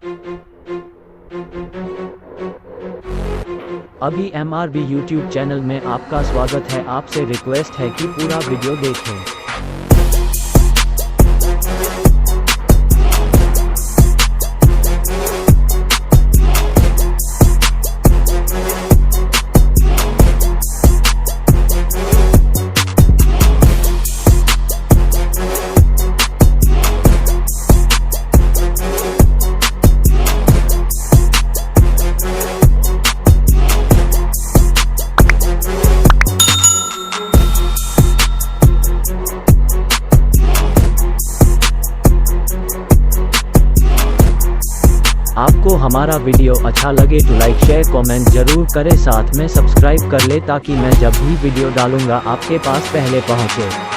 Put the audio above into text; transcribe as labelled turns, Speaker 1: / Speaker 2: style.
Speaker 1: अभी MRB YouTube channel में आपका स्वागत है। आपसे रिक्वेस्ट है कि पूरा वीडियो देखें। आपको हमारा वीडियो अच्छा लगे तो लाइक शेयर कमेंट जरूर करें, साथ में सब्सक्राइब कर ले ताकि मैं जब भी वीडियो डालूंगा आपके पास पहले पहुंचे।